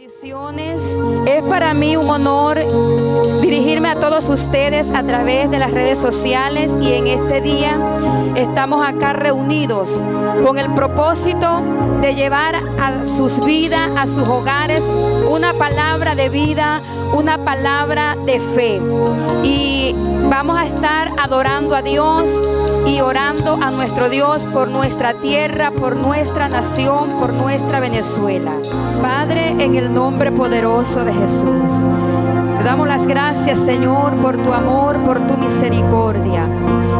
Bendiciones. Es para mí un honor dirigirme a todos ustedes a través de las redes sociales, y en este día estamos acá reunidos con el propósito de llevar a sus vidas, a sus hogares, una palabra de vida, una palabra de fe. Y vamos a estar adorando a Dios y orando a nuestro Dios por nuestra tierra, por nuestra nación, por nuestra Venezuela. Padre, en el nombre poderoso de Jesús, te damos las gracias, Señor, por tu amor, por tu misericordia.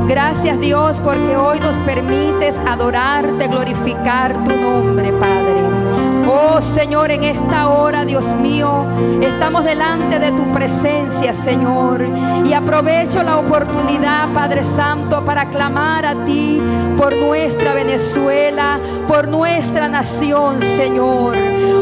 Gracias, Dios, porque hoy nos permites adorarte, glorificar tu nombre, Padre. Oh, Señor, en esta hora, Dios mío, estamos delante de tu presencia, Señor, y aprovecho la oportunidad, Padre Santo, para clamar a ti por nuestra Venezuela, por nuestra nación, Señor.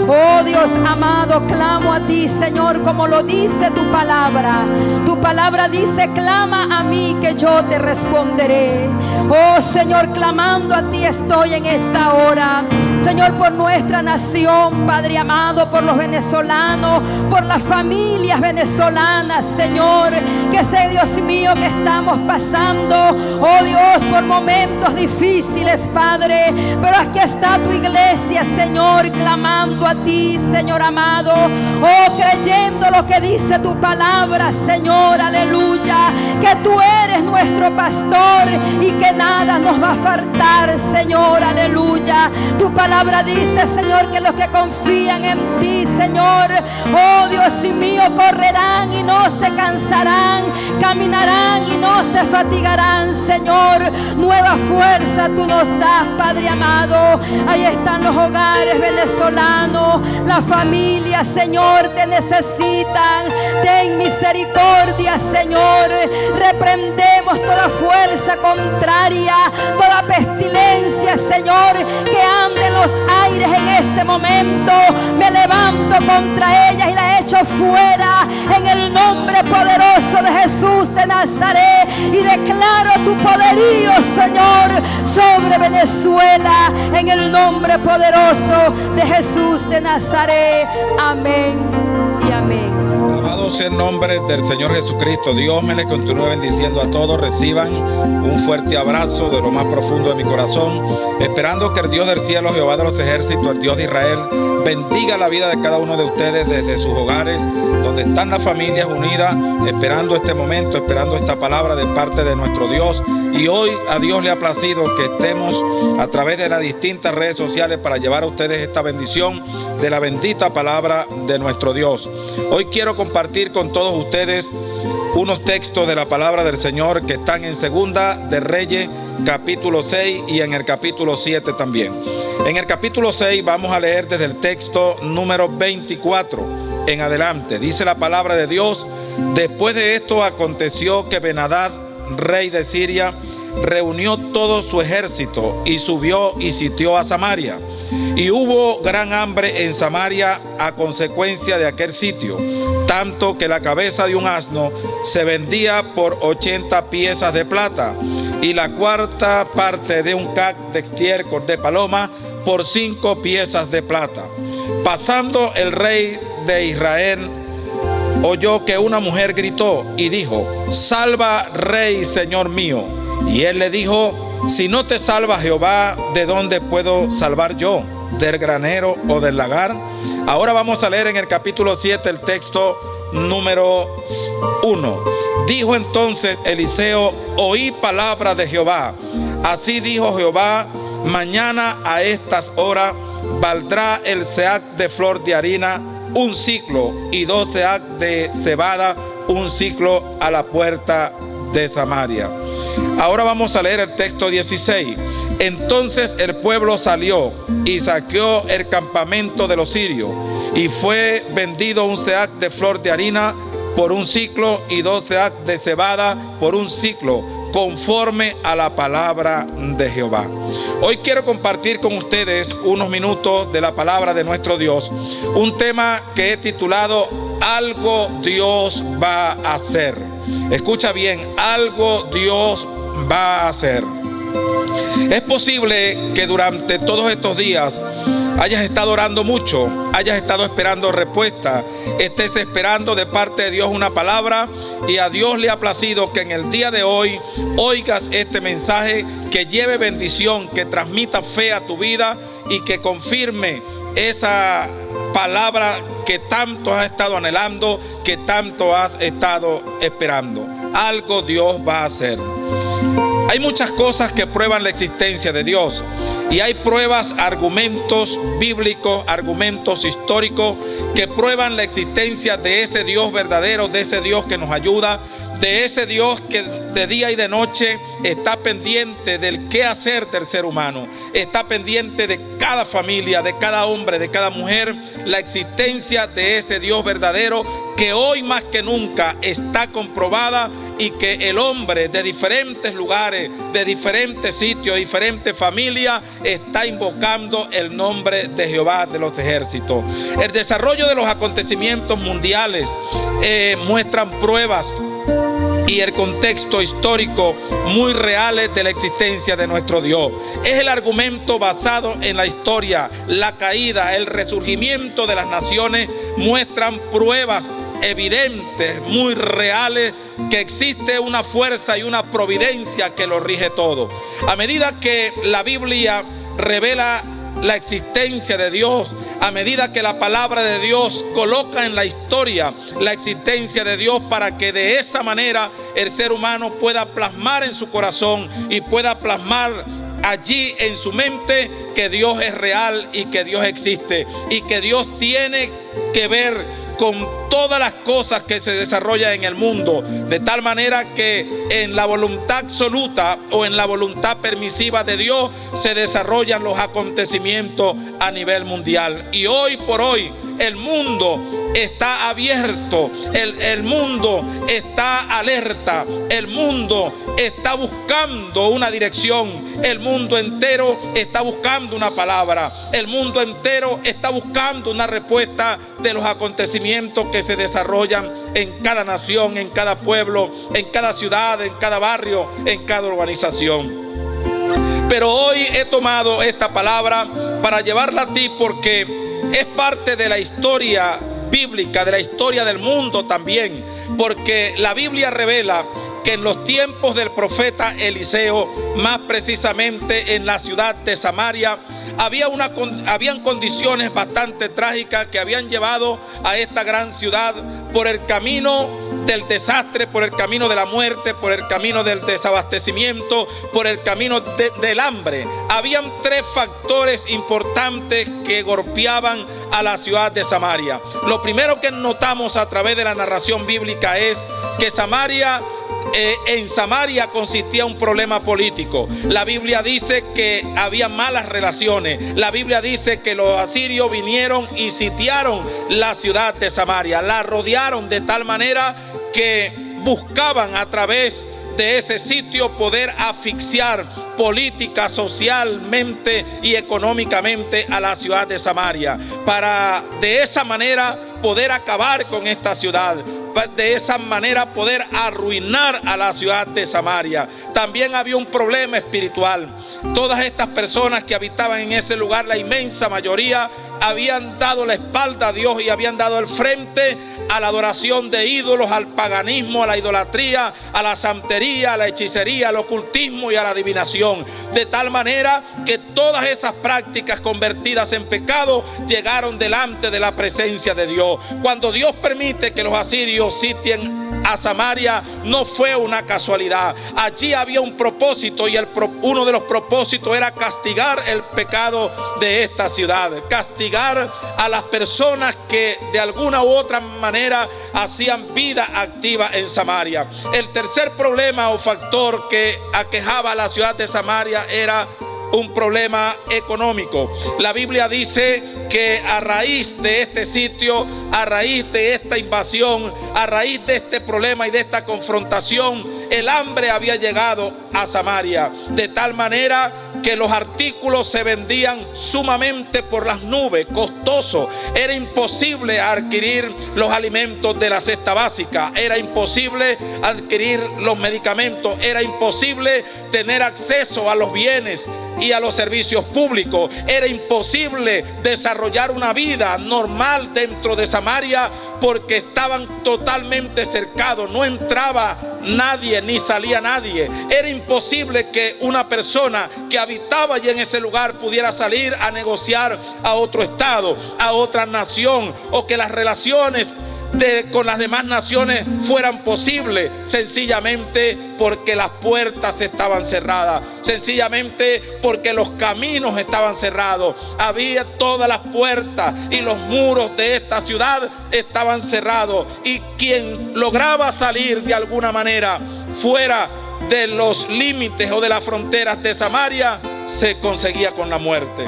Oh, Dios amado, clamo a ti, Señor, como lo dice tu palabra. Tu palabra dice: clama a mí que yo te responderé. Oh, Señor, clamando a ti estoy en esta hora, Señor, por nuestra nación, Padre amado, por los venezolanos, por las familias venezolanas, Señor, que sé, Dios mío, que estamos pasando, oh Dios, por momentos difíciles, Padre, pero aquí está tu iglesia, Señor, clamando a ti, Señor amado, oh, creyendo lo que dice tu palabra, Señor, aleluya, que tú eres nuestro pastor y que nada nos va a faltar, Señor, aleluya. Tu palabra dice, Señor, que los que confían en ti, Señor, oh Dios mío, correrán y no se cansarán, caminarán y no se fatigarán, Señor. Nueva fuerza tú nos das, Padre amado. Ahí están los hogares venezolanos, la familia, Señor, te necesitan. Ten misericordia, Señor. Reprendemos toda fuerza contraria, toda pestilencia, Señor, que ande en los aires en este momento. Me levanto contra ellas y la echo fuera en el nombre poderoso de Jesús de Nazaret, y declaro tu poderío, Señor, sobre Venezuela en el nombre poderoso de Jesús de Nazaret. Amén y amén. Alabado sea el nombre del Señor Jesucristo. Dios me les continúe bendiciendo a todos. Reciban un fuerte abrazo de lo más profundo de mi corazón, esperando que el Dios del cielo, Jehová de los ejércitos, el Dios de Israel, bendiga la vida de cada uno de ustedes desde sus hogares, donde están las familias unidas, esperando este momento, esperando esta palabra de parte de nuestro Dios. Y hoy a Dios le ha placido que estemos a través de las distintas redes sociales para llevar a ustedes esta bendición de la bendita palabra de nuestro Dios. Hoy quiero compartir con todos ustedes unos textos de la palabra del Señor que están en Segunda de Reyes, capítulo 6, y en el capítulo 7 también. En el capítulo 6 vamos a leer desde el texto número 24 en adelante. Dice la palabra de Dios: después de esto aconteció que Ben-Hadad, rey de Siria, reunió todo su ejército y subió y sitió a Samaria. Y hubo gran hambre en Samaria a consecuencia de aquel sitio, tanto que la cabeza de un asno se vendía por 80 piezas de plata, y la cuarta parte de un cac de estiércol de paloma por 5 piezas de plata. Pasando el rey de Israel, oyó que una mujer gritó y dijo: salva, rey, señor mío. Y él le dijo: si no te salva Jehová, ¿de dónde puedo salvar yo? ¿Del granero o del lagar? Ahora vamos a leer en el capítulo 7 el texto número 1. Dijo entonces Eliseo: oí palabra de Jehová. Así dijo Jehová: mañana a estas horas valdrá el seac de flor de harina 1 siclo, y 2 seac de cebada 1 siclo a la puerta de Samaria. Ahora vamos a leer el texto 16. Entonces el pueblo salió y saqueó el campamento de los sirios, y fue vendido 1 seac de flor de harina por 1 siclo, y 2 seac de cebada por 1 siclo, conforme a la palabra de Jehová. Hoy quiero compartir con ustedes unos minutos de la palabra de nuestro Dios, un tema que he titulado Algo Dios va a hacer. Escucha bien, algo Dios va a hacer. Es posible que durante todos estos días hayas estado orando mucho, hayas estado esperando respuesta, estés esperando de parte de Dios una palabra y a Dios le ha placido que en el día de hoy oigas este mensaje que lleve bendición, que transmita fe a tu vida y que confirme esa palabra que tanto has estado anhelando, que tanto has estado esperando. Algo Dios va a hacer. Hay muchas cosas que prueban la existencia de Dios y hay pruebas, argumentos bíblicos, argumentos históricos que prueban la existencia de ese Dios verdadero, de ese Dios que nos ayuda, de ese Dios que de día y de noche está pendiente del qué hacer del ser humano, está pendiente de cada familia, de cada hombre, de cada mujer, la existencia de ese Dios verdadero que hoy más que nunca está comprobada y que el hombre de diferentes lugares, de diferentes sitios, diferentes familias, está invocando el nombre de Jehová de los ejércitos. El desarrollo de los acontecimientos mundiales muestran pruebas y el contexto histórico muy reales de la existencia de nuestro Dios. Es el argumento basado en la historia, la caída, el resurgimiento de las naciones muestran pruebas evidentes, muy reales, que existe una fuerza y una providencia que lo rige todo. A medida que la Biblia revela la existencia de Dios, a medida que la palabra de Dios coloca en la historia la existencia de Dios para que de esa manera el ser humano pueda plasmar en su corazón y pueda plasmar allí en su mente que Dios es real y que Dios existe y que Dios tiene que ver con todas las cosas que se desarrollan en el mundo, de tal manera que en la voluntad absoluta o en la voluntad permisiva de Dios se desarrollan los acontecimientos a nivel mundial. Y hoy por hoy el mundo está abierto, el mundo está alerta, el mundo está buscando una dirección, el mundo entero está buscando una palabra, el mundo entero está buscando una respuesta de los acontecimientos que se desarrollan en cada nación, en cada pueblo, en cada ciudad, en cada barrio, en cada urbanización. Pero hoy he tomado esta palabra para llevarla a ti porque es parte de la historia bíblica, de la historia del mundo también, porque la Biblia revela que en los tiempos del profeta Eliseo, más precisamente en la ciudad de Samaria, habían condiciones bastante trágicas que habían llevado a esta gran ciudad por el camino del desastre, por el camino de la muerte, por el camino del desabastecimiento, por el camino del hambre. Habían tres factores importantes que golpeaban a la ciudad de Samaria. Lo primero que notamos a través de la narración bíblica es que en Samaria consistía un problema político. La Biblia dice que había malas relaciones. La Biblia dice que los asirios vinieron y sitiaron la ciudad de Samaria. La rodearon de tal manera que buscaban a través de ese sitio poder asfixiar política, socialmente y económicamente a la ciudad de Samaria, para de esa manera poder acabar con esta ciudad, de esa manera poder arruinar a la ciudad de Samaria. También había un problema espiritual. Todas estas personas que habitaban en ese lugar, la inmensa mayoría, habían dado la espalda a Dios y habían dado el frente a la adoración de ídolos, al paganismo, a la idolatría, a la santería, a la hechicería, al ocultismo y a la adivinación. De tal manera que todas esas prácticas convertidas en pecado llegaron delante de la presencia de Dios. Cuando Dios permite que los asirios sitien a Samaria, no fue una casualidad. Allí había un propósito y uno de los propósitos era castigar el pecado de esta ciudad, castigar a las personas que de alguna u otra manera hacían vida activa en Samaria. El tercer problema o factor que aquejaba a la ciudad de Samaria era un problema económico. La Biblia dice que a raíz de este sitio, a raíz de esta invasión, a raíz de este problema y de esta confrontación, el hambre había llegado a Samaria, de tal manera que los artículos se vendían sumamente por las nubes, costoso. Era imposible adquirir los alimentos de la cesta básica, era imposible adquirir los medicamentos, era imposible tener acceso a los bienes y a los servicios públicos. Era imposible desarrollar una vida normal dentro de Samaria porque estaban totalmente cercados. No entraba nadie ni salía nadie. Era imposible que una persona que habitaba allí en ese lugar pudiera salir a negociar a otro estado, a otra nación, o que las relaciones con las demás naciones fueran posibles, sencillamente porque las puertas estaban cerradas, sencillamente porque los caminos estaban cerrados. Había todas las puertas y los muros de esta ciudad estaban cerrados, y quien lograba salir de alguna manera fuera de los límites o de las fronteras de Samaria se conseguía con la muerte.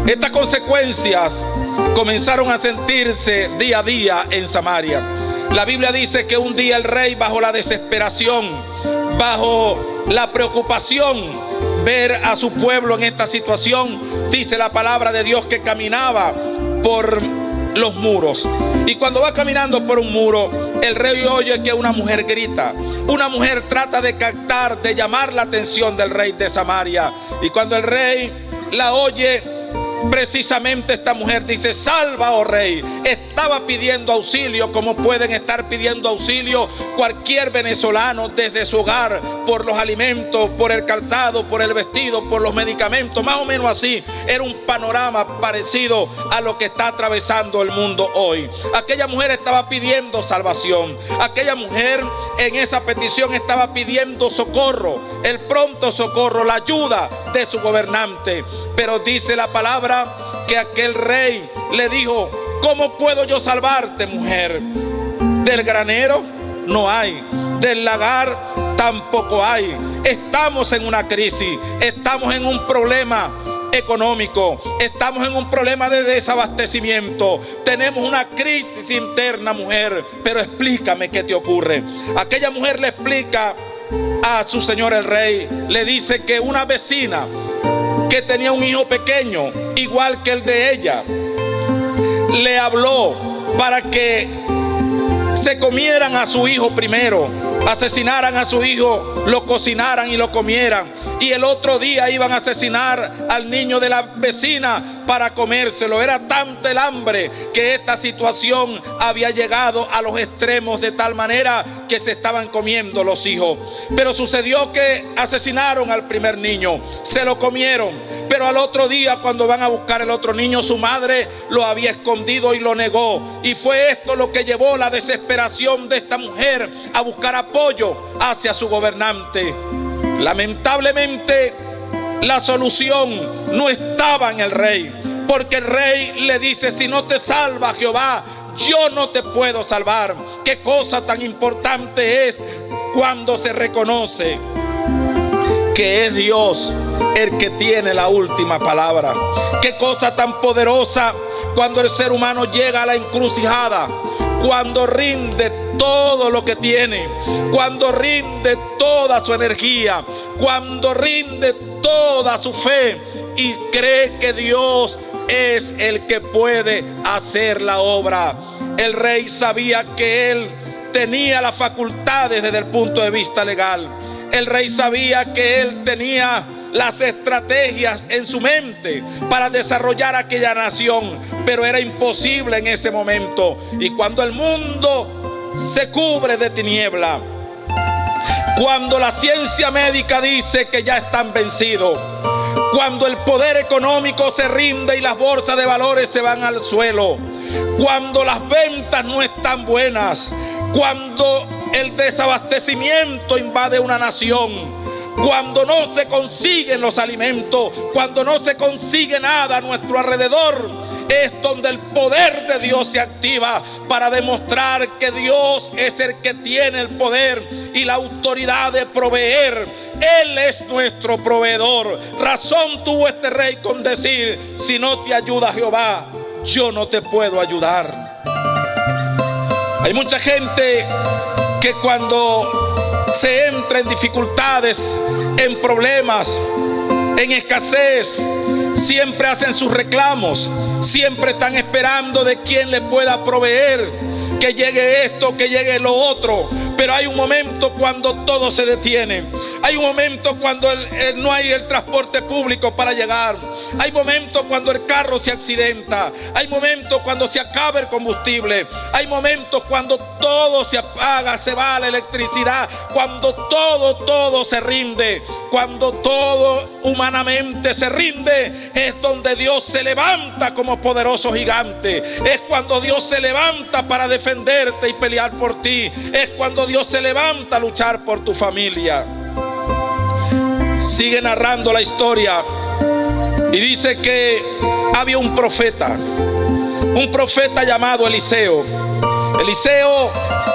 Estas consecuencias comenzaron a sentirse día a día en Samaria. La Biblia dice que un día el rey, bajo la desesperación, bajo la preocupación, ver a su pueblo en esta situación, dice la palabra de Dios que caminaba por los muros. Y cuando va caminando por un muro, el rey oye que una mujer grita. Una mujer trata de captar, de llamar la atención del rey de Samaria. Y cuando el rey la oye, precisamente esta mujer dice: salva, oh rey. Estaba pidiendo auxilio, como pueden estar pidiendo auxilio cualquier venezolano desde su hogar, por los alimentos, por el calzado, por el vestido, por los medicamentos. Más o menos así era un panorama parecido a lo que está atravesando el mundo hoy. Aquella mujer estaba pidiendo salvación. Aquella mujer en esa petición estaba pidiendo socorro, el pronto socorro, la ayuda de su gobernante. Pero dice la palabra que aquel rey le dijo: ¿cómo puedo yo salvarte, mujer? Del granero no hay, del lagar tampoco hay. Estamos en una crisis, estamos en un problema económico, estamos en un problema de desabastecimiento, tenemos una crisis interna, mujer, pero explícame qué te ocurre. Aquella mujer le explica a su señor el rey, le dice que una vecina que tenía un hijo pequeño, igual que el de ella, le habló para que se comieran a su hijo primero, asesinaran a su hijo, lo cocinaran y lo comieran, y el otro día iban a asesinar al niño de la vecina para comérselo. Era tanta el hambre que esta situación había llegado a los extremos, de tal manera que se estaban comiendo los hijos. Pero sucedió que asesinaron al primer niño, se lo comieron, pero al otro día, cuando van a buscar el otro niño, su madre lo había escondido y lo negó. Y fue esto lo que llevó la desesperación de esta mujer a buscar apoyo hacia su gobernante. Lamentablemente, la solución no estaba en el rey, porque el rey le dice: si no te salva Jehová, yo no te puedo salvar. Qué cosa tan importante es cuando se reconoce que es Dios el que tiene la última palabra. Qué cosa tan poderosa cuando el ser humano llega a la encrucijada, cuando rinde todo lo que tiene, cuando rinde toda su energía, cuando rinde toda su fe y cree que Dios es el que puede hacer la obra. El rey sabía que él tenía las facultades desde el punto de vista legal. El rey sabía que él tenía las estrategias en su mente para desarrollar aquella nación, pero era imposible en ese momento. Y cuando el mundo se cubre de tiniebla, cuando la ciencia médica dice que ya están vencidos, cuando el poder económico se rinde y las bolsas de valores se van al suelo, cuando las ventas no están buenas, cuando el desabastecimiento invade una nación, cuando no se consiguen los alimentos, cuando no se consigue nada a nuestro alrededor, es donde el poder de Dios se activa para demostrar que Dios es el que tiene el poder y la autoridad de proveer. Él es nuestro proveedor. Razón tuvo este rey con decir: si no te ayuda Jehová, yo no te puedo ayudar. Hay mucha gente que cuando se entra en dificultades, en problemas, en escasez, siempre hacen sus reclamos, siempre están esperando de quién le pueda proveer, que llegue esto, que llegue lo otro. Pero hay un momento cuando todo se detiene. Hay un momento cuando no hay el transporte público para llegar. Hay momentos cuando el carro se accidenta. Hay momentos cuando se acaba el combustible. Hay momentos cuando todo se apaga, se va la electricidad. Cuando todo se rinde. Cuando todo humanamente se rinde, es donde Dios se levanta como poderoso gigante. Es cuando Dios se levanta para defenderte y pelear por ti. Es cuando Dios se levanta a luchar por tu familia. Sigue narrando la historia y dice que había un profeta llamado Eliseo. Eliseo,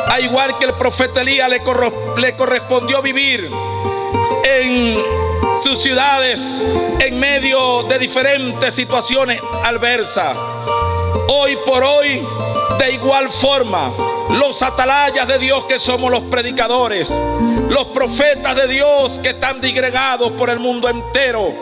al igual que el profeta Elías, le correspondió vivir en sus ciudades en medio de diferentes situaciones adversas. Hoy por hoy, de igual forma, los atalayas de Dios que somos los predicadores, los profetas de Dios que están disgregados por el mundo entero,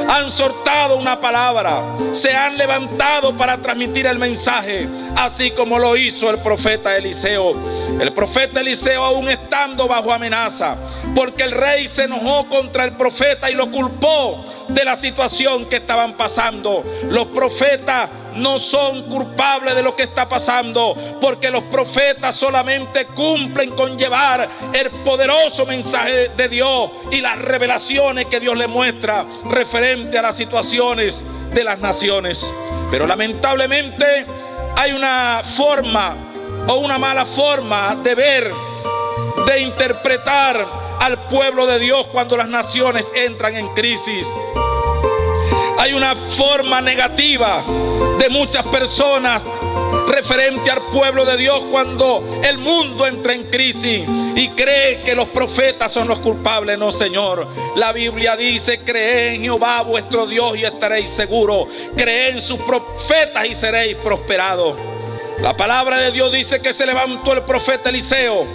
han soltado una palabra, se han levantado para transmitir el mensaje, así como lo hizo el profeta Eliseo. El profeta Eliseo, aún estando bajo amenaza, porque el rey se enojó contra el profeta y lo culpó de la situación que estaban pasando. Los profetas no son culpables de lo que está pasando, porque los profetas solamente cumplen con llevar el poderoso mensaje de Dios y las revelaciones que Dios le muestra referente a las situaciones de las naciones. Pero lamentablemente hay una forma o una mala forma de ver, de interpretar al pueblo de Dios cuando las naciones entran en crisis. Hay una forma negativa de muchas personas referente al pueblo de Dios cuando el mundo entra en crisis y cree que los profetas son los culpables. No, Señor. La Biblia dice: creed en Jehová vuestro Dios y estaréis seguros. Creed en sus profetas y seréis prosperados. La palabra de Dios dice que se levantó el profeta Eliseo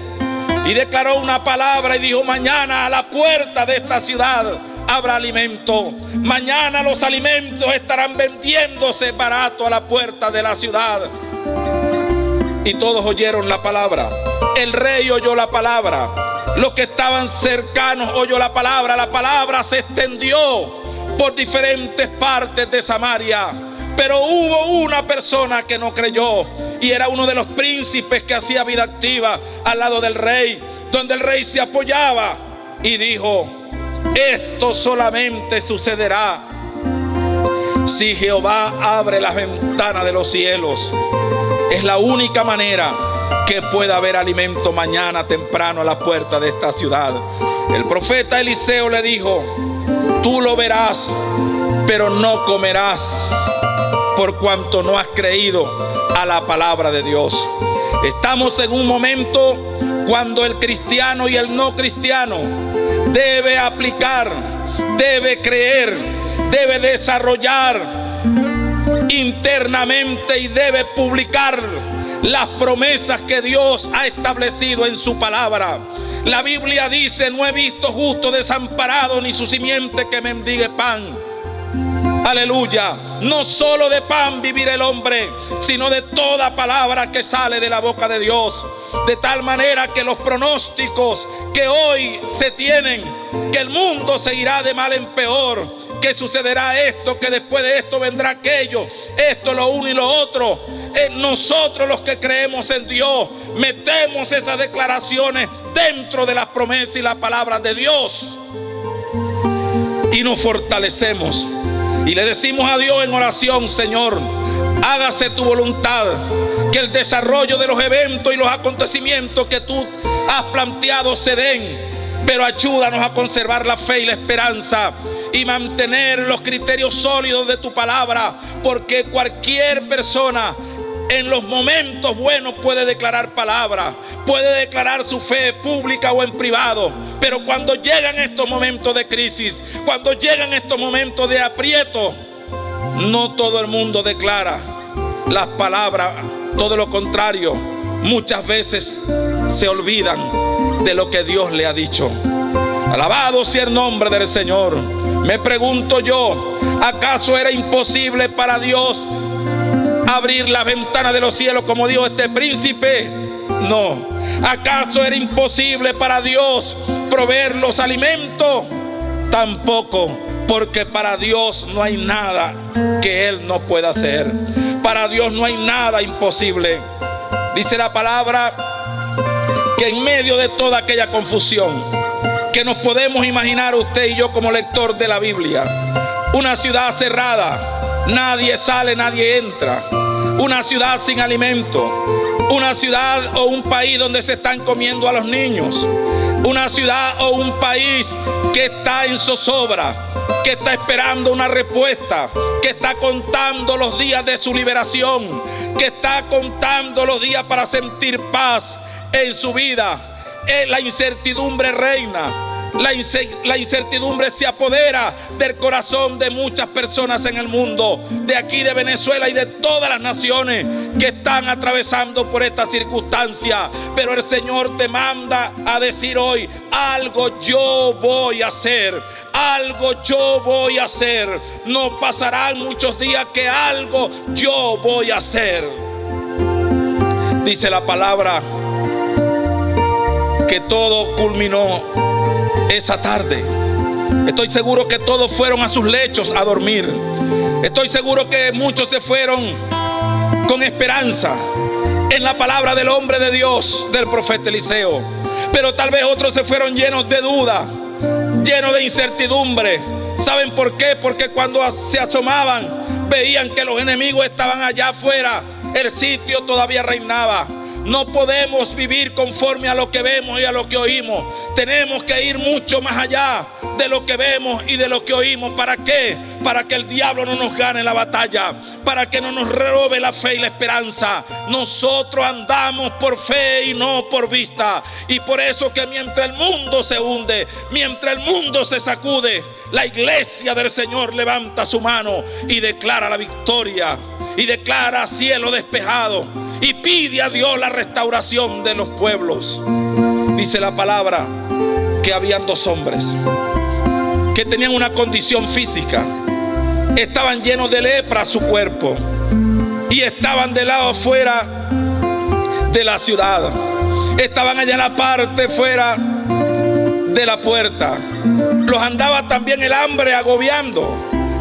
y declaró una palabra y dijo: mañana a la puerta de esta ciudad habrá alimento. Mañana los alimentos estarán vendiéndose barato a la puerta de la ciudad. Y todos oyeron la palabra. El rey oyó la palabra. Los que estaban cercanos oyó la palabra. La palabra se extendió por diferentes partes de Samaria. Pero hubo una persona que no creyó, y era uno de los príncipes que hacía vida activa al lado del rey, donde el rey se apoyaba, y dijo: esto solamente sucederá si Jehová abre las ventanas de los cielos. Es la única manera que pueda haber alimento mañana temprano a la puerta de esta ciudad. El profeta Eliseo le dijo: tú lo verás, pero no comerás, por cuanto no has creído a la palabra de Dios. Estamos en un momento cuando el cristiano y el no cristiano debe aplicar, debe creer, debe desarrollar internamente y debe publicar las promesas que Dios ha establecido en su palabra. La Biblia dice: no he visto justo desamparado ni su simiente que mendigue pan. Aleluya. No solo de pan vivirá el hombre, sino de toda palabra que sale de la boca de Dios. De tal manera que los pronósticos que hoy se tienen, que el mundo seguirá de mal en peor, que sucederá esto, que después de esto vendrá aquello, esto, lo uno y lo otro. Nosotros, los que creemos en Dios, metemos esas declaraciones dentro de las promesas y las palabras de Dios y nos fortalecemos. Y le decimos a Dios en oración: Señor, hágase tu voluntad, que el desarrollo de los eventos y los acontecimientos que tú has planteado se den, pero ayúdanos a conservar la fe y la esperanza y mantener los criterios sólidos de tu palabra, porque cualquier persona en los momentos buenos puede declarar palabra, puede declarar su fe pública o en privado, pero cuando llegan estos momentos de crisis, cuando llegan estos momentos de aprieto, no todo el mundo declara las palabras. Todo lo contrario, muchas veces se olvidan de lo que Dios le ha dicho. Alabado sea el nombre del Señor. Me pregunto yo, ¿acaso era imposible para Dios abrir la ventana de los cielos como dijo este príncipe? No. ¿Acaso era imposible para Dios proveer los alimentos? Tampoco, porque para Dios no hay nada que Él no pueda hacer. Para Dios no hay nada imposible. Dice la palabra que en medio de toda aquella confusión que nos podemos imaginar usted y yo como lector de la Biblia, una ciudad cerrada, nadie sale, nadie entra, una ciudad sin alimento, una ciudad o un país donde se están comiendo a los niños, una ciudad o un país que está en zozobra, que está esperando una respuesta, que está contando los días de su liberación, que está contando los días para sentir paz en su vida. La incertidumbre reina. La incertidumbre se apodera del corazón de muchas personas en el mundo, de aquí de Venezuela y de todas las naciones que están atravesando por esta circunstancia. Pero el Señor te manda a decir hoy: algo yo voy a hacer, algo yo voy a hacer. No pasarán muchos días que algo yo voy a hacer. Dice la palabra que todo culminó esa tarde. Estoy seguro que todos fueron a sus lechos a dormir. Estoy seguro que muchos se fueron con esperanza en la palabra del hombre de Dios, del profeta Eliseo. Pero tal vez otros se fueron llenos de duda, llenos de incertidumbre. ¿Saben por qué? Porque cuando se asomaban, veían que los enemigos estaban allá afuera. El sitio todavía reinaba. No podemos vivir conforme a lo que vemos y a lo que oímos. Tenemos que ir mucho más allá de lo que vemos y de lo que oímos. ¿Para qué? Para que el diablo no nos gane la batalla, para que no nos robe la fe y la esperanza. Nosotros andamos por fe y no por vista. Y por eso que mientras el mundo se hunde, mientras el mundo se sacude, la iglesia del Señor levanta su mano y declara la victoria, y declara cielo despejado, y pide a Dios la restauración de los pueblos. Dice la palabra que habían dos hombres que tenían una condición física. Estaban llenos de lepra su cuerpo y estaban del lado afuera de la ciudad. Estaban allá en la parte fuera de la puerta. Los andaba también el hambre agobiando.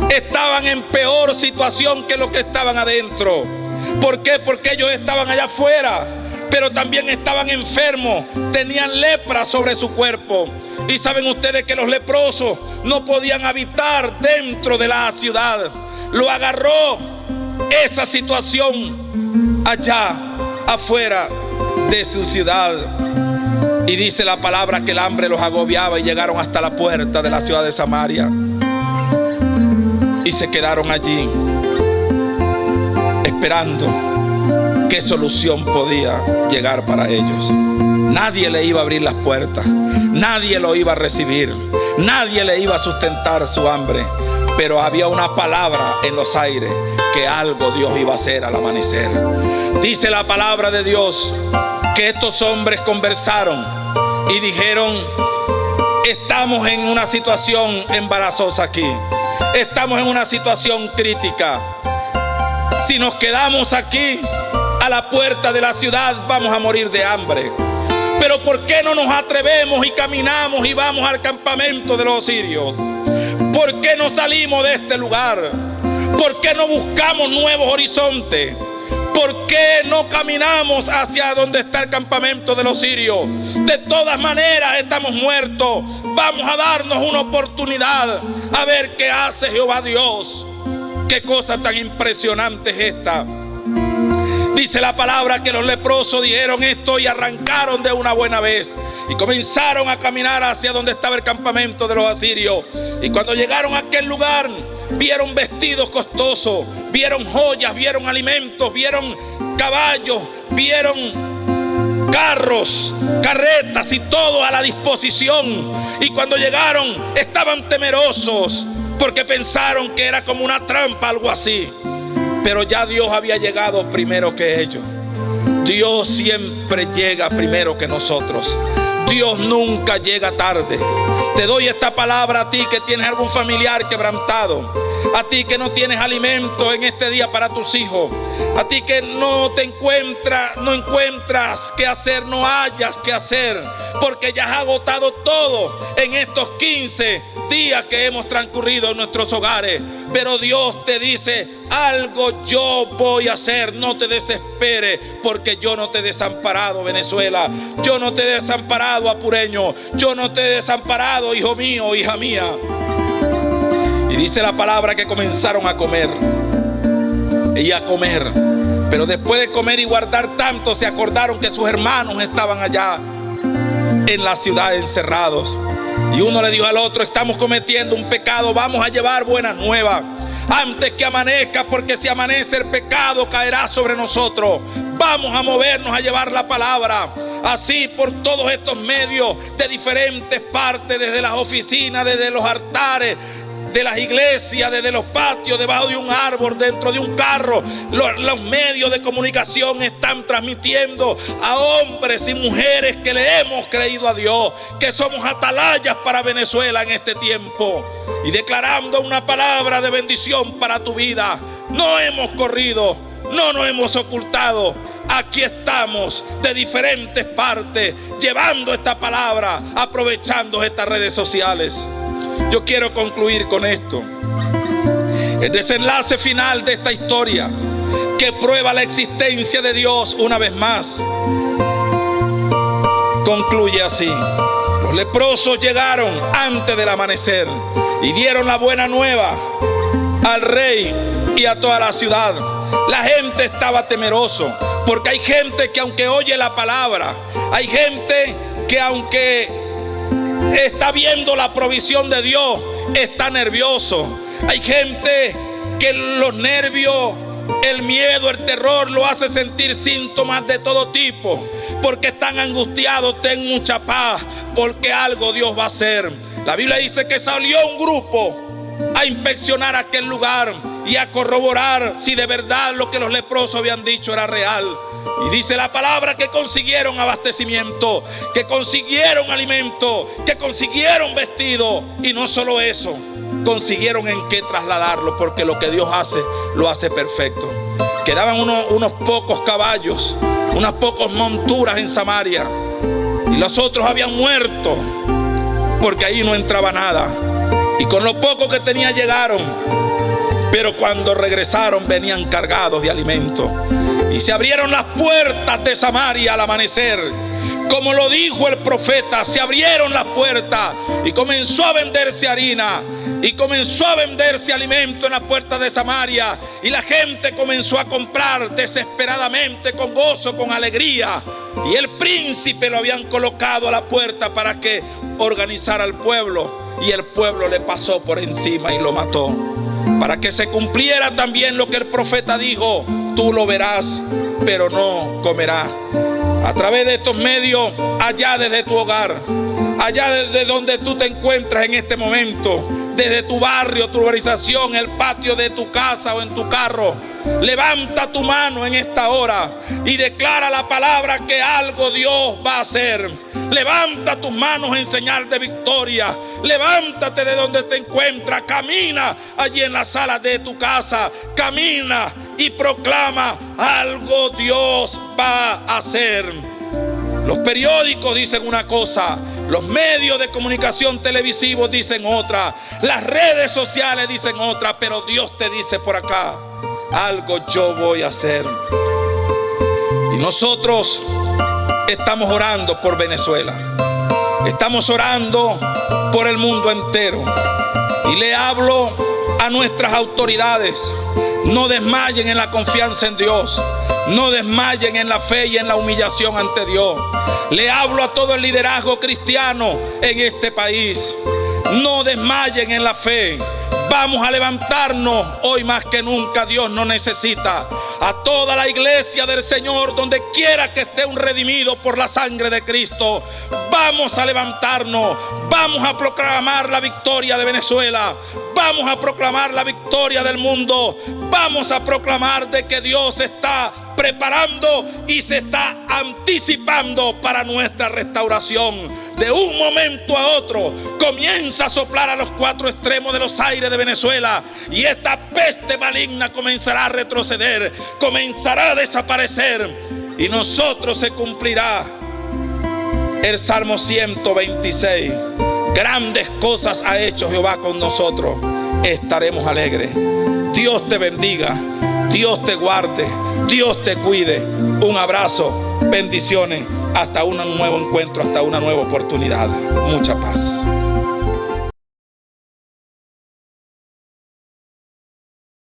Estaban en peor situación que los que estaban adentro. ¿Por qué? Porque ellos estaban allá afuera, pero también estaban enfermos, tenían lepra sobre su cuerpo. Y saben ustedes que los leprosos no podían habitar dentro de la ciudad. Lo agarró esa situación allá afuera de su ciudad. Y dice la palabra que el hambre los agobiaba y llegaron hasta la puerta de la ciudad de Samaria. Y se quedaron allí esperando qué solución podía llegar para ellos. Nadie le iba a abrir las puertas, nadie lo iba a recibir, nadie le iba a sustentar su hambre. Pero había una palabra en los aires, que algo Dios iba a hacer al amanecer. Dice la palabra de Dios que estos hombres conversaron y dijeron: estamos en una situación embarazosa aquí, estamos en una situación crítica. Si nos quedamos aquí a la puerta de la ciudad, vamos a morir de hambre. Pero ¿por qué no nos atrevemos y caminamos y vamos al campamento de los sirios? ¿Por qué no salimos de este lugar? ¿Por qué no buscamos nuevos horizontes? ¿Por qué no caminamos hacia donde está el campamento de los sirios? De todas maneras estamos muertos. Vamos a darnos una oportunidad a ver qué hace Jehová Dios. Qué cosa tan impresionante es esta. Dice la palabra que los leprosos dijeron esto y arrancaron de una buena vez y comenzaron a caminar hacia donde estaba el campamento de los asirios. Y cuando llegaron a aquel lugar, vieron vestidos costosos, vieron joyas, vieron alimentos, vieron caballos, vieron carros, carretas y todo a la disposición. Y cuando llegaron estaban temerosos porque pensaron que era como una trampa, algo así. Pero ya Dios había llegado primero que ellos. Dios siempre llega primero que nosotros. Dios nunca llega tarde. Te doy esta palabra a ti que tienes algún familiar quebrantado, a ti que no tienes alimento en este día para tus hijos, a ti que no encuentras qué hacer, no hayas qué hacer. porque ya has agotado todo en estos 15 días que hemos transcurrido en nuestros hogares. Pero Dios te dice: algo yo voy a hacer, no te desesperes, porque yo no te he desamparado, Venezuela. Yo no te he desamparado, apureño. Yo no te he desamparado, hijo mío, hija mía. Y dice la palabra que comenzaron a comer y a comer. Pero después de comer y guardar tanto, se acordaron que sus hermanos estaban allá en la ciudad encerrados. Y uno le dijo al otro: estamos cometiendo un pecado, vamos a llevar buenas nuevas antes que amanezca, porque si amanece el pecado caerá sobre nosotros. Vamos a movernos a llevar la palabra. Así por todos estos medios de diferentes partes, desde las oficinas, desde los altares, de las iglesias, desde los patios, debajo de un árbol, dentro de un carro, los medios de comunicación están transmitiendo a hombres y mujeres que le hemos creído a Dios, que somos atalayas para Venezuela en este tiempo, y declarando una palabra de bendición para tu vida. No hemos corrido, no nos hemos ocultado. Aquí estamos de diferentes partes llevando esta palabra, aprovechando estas redes sociales. Yo quiero concluir con esto. El desenlace final de esta historia, que prueba la existencia de Dios una vez más, concluye así. Los leprosos llegaron antes del amanecer y dieron la buena nueva al rey y a toda la ciudad. La gente estaba temeroso, porque hay gente que aunque oye la palabra, hay gente que aunque está viendo la provisión de Dios, está nervioso. Hay gente que los nervios, el miedo, el terror lo hace sentir síntomas de todo tipo, porque están angustiados. Ten mucha paz, porque algo Dios va a hacer. La Biblia dice que salió un grupo a inspeccionar aquel lugar y a corroborar si de verdad lo que los leprosos habían dicho era real. Y dice la palabra que consiguieron abastecimiento, que consiguieron alimento, que consiguieron vestido. Y no solo eso, consiguieron en qué trasladarlo, porque lo que Dios hace, lo hace perfecto. Quedaban unos pocos caballos, unas pocas monturas en Samaria, y los otros habían muerto, porque ahí no entraba nada. Y con lo poco que tenía llegaron, pero cuando regresaron venían cargados de alimento. Y se abrieron las puertas de Samaria al amanecer. Como lo dijo el profeta, se abrieron las puertas y comenzó a venderse harina y comenzó a venderse alimento en las puertas de Samaria. Y la gente comenzó a comprar desesperadamente, con gozo, con alegría. Y el príncipe lo habían colocado a la puerta para que organizara al pueblo. Y el pueblo le pasó por encima y lo mató. Para que se cumpliera también lo que el profeta dijo: tú lo verás, pero no comerás. A través de estos medios, allá desde tu hogar, allá desde donde tú te encuentras en este momento, desde tu barrio, tu urbanización, el patio de tu casa o en tu carro, levanta tu mano en esta hora y declara la palabra que algo Dios va a hacer. Levanta tus manos en señal de victoria. Levántate de donde te encuentras. Camina allí en la sala de tu casa. Camina y proclama: algo Dios va a hacer. Los periódicos dicen una cosa, los medios de comunicación televisivos dicen otra, las redes sociales dicen otra, pero Dios te dice por acá: algo yo voy a hacer. Y nosotros estamos orando por Venezuela, estamos orando por el mundo entero. Y le hablo a nuestras autoridades: no desmayen en la confianza en Dios, no desmayen en la fe y en la humillación ante Dios. Le hablo a todo el liderazgo cristiano en este país: no desmayen en la fe. Vamos a levantarnos hoy más que nunca. Dios nos necesita. A toda la iglesia del Señor, donde quiera que esté un redimido por la sangre de Cristo, vamos a levantarnos. Vamos a proclamar la victoria de Venezuela. Vamos a proclamar la victoria del mundo. Vamos a proclamar de que Dios está preparando y se está anticipando para nuestra restauración. De un momento a otro comienza a soplar a los cuatro extremos de los aires de Venezuela, y esta peste maligna comenzará a retroceder, comenzará a desaparecer, y nosotros se cumplirá El Salmo 126. Grandes cosas ha hecho Jehová con nosotros. Estaremos alegres. Dios te bendiga. Dios te guarde. Dios te cuide. Un abrazo. Bendiciones. Hasta un nuevo encuentro. Hasta una nueva oportunidad. Mucha paz.